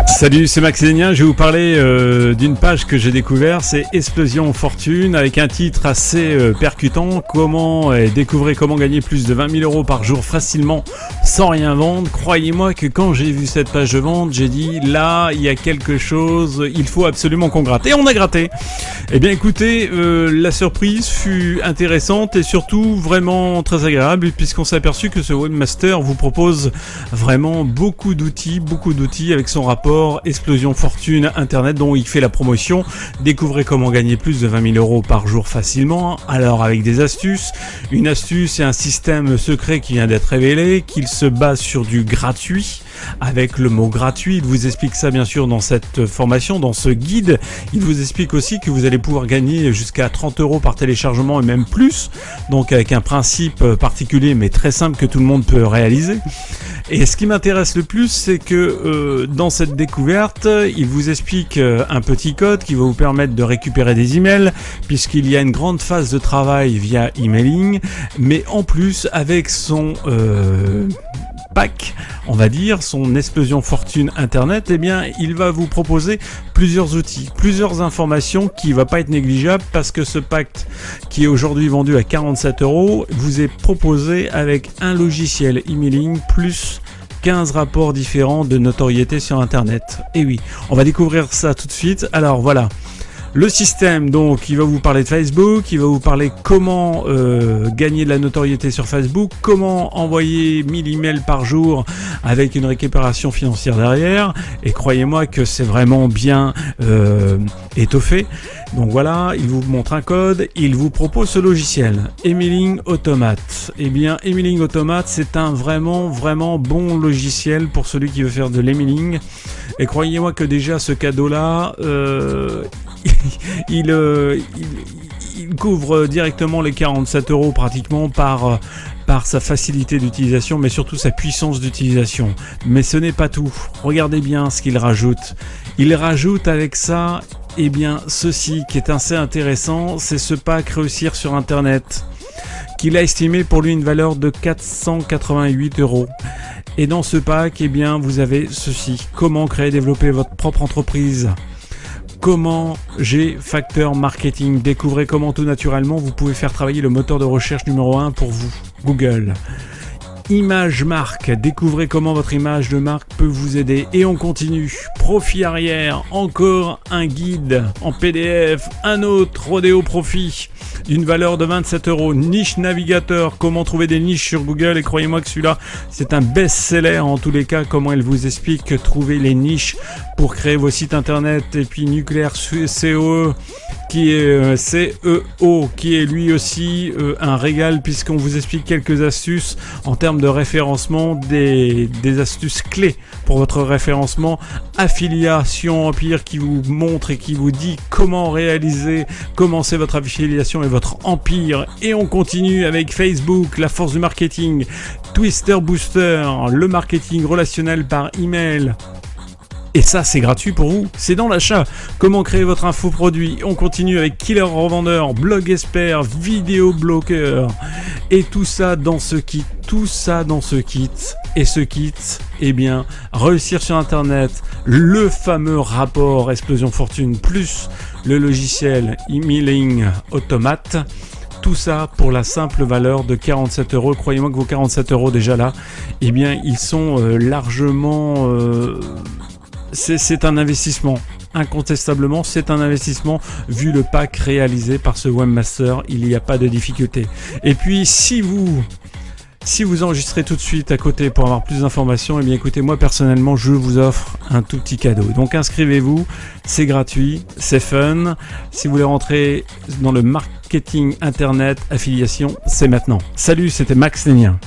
Salut, c'est Max Lénien. Je vais vous parler d'une page que j'ai découverte, c'est Explosion Fortune, avec un titre assez percutant. Découvrez comment gagner plus de 20 000 euros par jour facilement sans rien vendre. Croyez-moi que quand j'ai vu cette page de vente, j'ai dit là, il y a quelque chose, il faut absolument qu'on gratte. Et on a gratté. Eh bien écoutez, la surprise fut intéressante et surtout vraiment très agréable, puisqu'on s'est aperçu que ce webmaster vous propose vraiment beaucoup d'outils avec son rapport Explosion Fortune Internet dont il fait la promotion. Découvrez comment gagner plus de 20 000 euros par jour facilement. Alors avec des astuces, une astuce et un système secret qui vient d'être révélé, qu'il se base sur du gratuit. Avec le mot gratuit, il vous explique ça bien sûr dans cette formation, dans ce guide. Il vous explique aussi que vous allez pouvoir gagner jusqu'à 30 euros par téléchargement et même plus. Donc avec un principe particulier mais très simple que tout le monde peut réaliser. Et ce qui m'intéresse le plus, c'est que dans cette découverte, il vous explique un petit code qui va vous permettre de récupérer des emails, puisqu'il y a une grande phase de travail via emailing, mais en plus avec son pack, on va dire, son Explosion Fortune Internet, eh bien, il va vous proposer plusieurs outils, plusieurs informations qui ne va pas être négligeable, parce que ce pack qui est aujourd'hui vendu à 47 euros vous est proposé avec un logiciel emailing plus 15 rapports différents de notoriété sur Internet. Et oui, on va découvrir ça tout de suite. Alors voilà. Le système, donc, il va vous parler de Facebook, il va vous parler comment gagner de la notoriété sur Facebook, comment envoyer 1000 emails par jour avec une récupération financière derrière. Et croyez-moi que c'est vraiment bien étoffé. Donc voilà, il vous montre un code, il vous propose ce logiciel, Emailing Automate. Eh bien, Emailing Automate, c'est un vraiment bon logiciel pour celui qui veut faire de l'emailing. Et croyez-moi que déjà ce cadeau-là, il couvre directement les 47 euros pratiquement par sa facilité d'utilisation, mais surtout sa puissance d'utilisation. Mais ce n'est pas tout. Regardez bien ce qu'il rajoute. Il rajoute avec ça, eh bien, ceci qui est assez intéressant, c'est ce pack Réussir sur Internet, qu'il a estimé pour lui une valeur de 488 euros. Et dans ce pack, eh bien, vous avez ceci. Comment créer et développer votre propre entreprise. Comment G-Factor Marketing. Découvrez comment tout naturellement vous pouvez faire travailler le moteur de recherche numéro 1 pour vous, Google. Image marque. Découvrez comment votre image de marque peut vous aider. Et on continue. Profit arrière. Encore un guide en PDF. Un autre Rodéo Profit d'une valeur de 27 euros. Niche navigateur. Comment trouver des niches sur Google. Et croyez-moi que celui-là, c'est un best-seller en tous les cas. Comment elle vous explique que trouver les niches pour créer vos sites internet. Et puis Nucléaire CEO qui est CEO, qui est lui aussi un régal, puisqu'on vous explique quelques astuces en termes de référencement, des astuces clés pour votre référencement. Affiliation Empire qui vous montre et qui vous dit comment commencer votre affiliation et votre empire. Et on continue avec Facebook, la force du marketing, Twister Booster, le marketing relationnel par email. Et ça, c'est gratuit pour vous, c'est dans l'achat. Comment créer votre infoproduit. On continue avec Killer Revendeur, Blog Expert, Vidéo Bloqueur. Et tout ça dans ce kit. Et ce kit, eh bien, Réussir sur Internet, le fameux rapport Explosion Fortune, plus le logiciel Emailing Automate. Tout ça pour la simple valeur de 47 euros. Croyez-moi que vos 47 euros déjà là, eh bien, ils sont largement... C'est un investissement. Incontestablement, c'est un investissement vu le pack réalisé par ce webmaster. Il n'y a pas de difficulté. Et puis, si vous enregistrez tout de suite à côté pour avoir plus d'informations, eh bien écoutez, moi personnellement, je vous offre un tout petit cadeau. Donc inscrivez-vous, c'est gratuit, c'est fun. Si vous voulez rentrer dans le marketing internet affiliation, c'est maintenant. Salut, c'était Max Lénien.